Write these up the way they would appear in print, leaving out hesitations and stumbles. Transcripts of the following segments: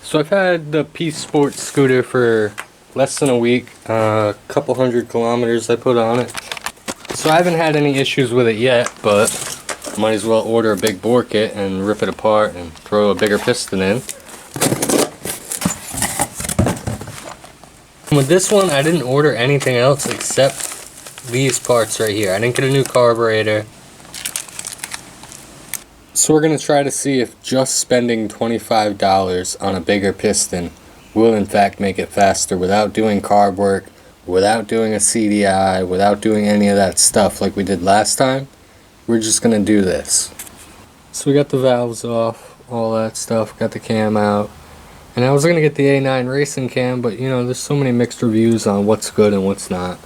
So I've had the Peace Sports scooter for less than a week, a couple hundred kilometers I put on it. So I haven't had any issues with it yet, but might as well order a big bore kit and rip it apart and throw a bigger piston in. With this one, I didn't order anything else except these parts right here. I didn't get a new carburetor. So we're going to try to see if just spending $25 on a bigger piston will in fact make it faster without doing carb work, without doing a CDI, without doing any of that stuff like we did last time. We're just going to do this. So we got the valves off, all that stuff, got the cam out. And I was going to get the A9 racing cam, but you know, there's so many mixed reviews on what's good and what's not.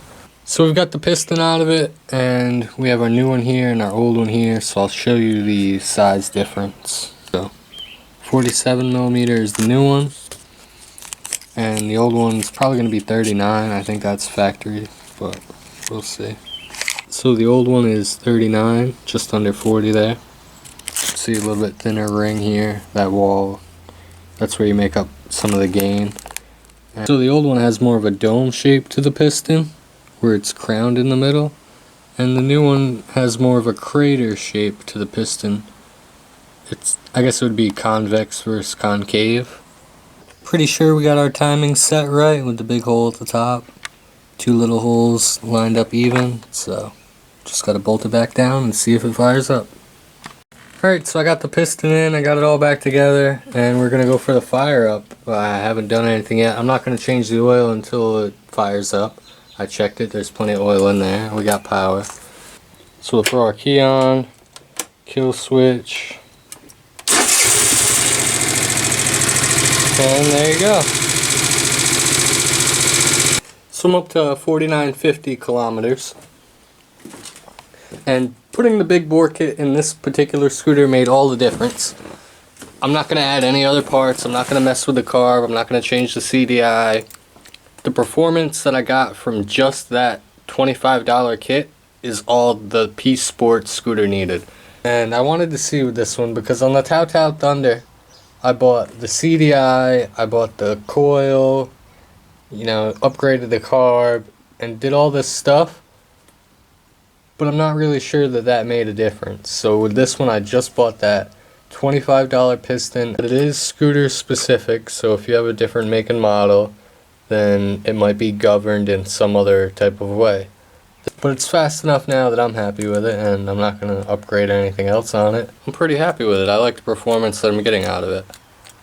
So we've got the piston out of it, and we have our new one here and our old one here, so I'll show you the size difference. So 47mm is the new one, and the old one's probably going to be 39. I think that's factory, but we'll see. So the old one is 39, just under 40 there. See a little bit thinner ring here, that wall, that's where you make up some of the gain. And so the old one has more of a dome shape to the piston, where it's crowned in the middle, and the new one has more of a crater shape to the piston. I guess it would be convex versus concave. Pretty sure we got our timing set right with the big hole at the top. Two little holes lined up even, so just gotta bolt it back down and see if it fires up. Alright, so I got the piston in, I got it all back together, and we're gonna go for the fire up. I haven't done anything yet. I'm not gonna change the oil until it fires up. I checked it, there's plenty of oil in there, we got power. So we'll throw our key on, kill switch, and there you go. So I'm up to 4950 kilometers. And putting the big bore kit in this particular scooter made all the difference. I'm not going to add any other parts, I'm not going to mess with the carb, I'm not going to change the CDI. The performance that I got from just that $25 kit is all the Peace Sports scooter needed. And I wanted to see with this one because on the Tao Tao Thunder, I bought the CDI, I bought the coil, you know, upgraded the carb, and did all this stuff. But I'm not really sure that that made a difference. So with this one, I just bought that $25 piston. It is scooter specific, so if you have a different make and model, then it might be governed in some other type of way. But it's fast enough now that I'm happy with it, and I'm not going to upgrade anything else on it. I'm pretty happy with it. I like the performance that I'm getting out of it.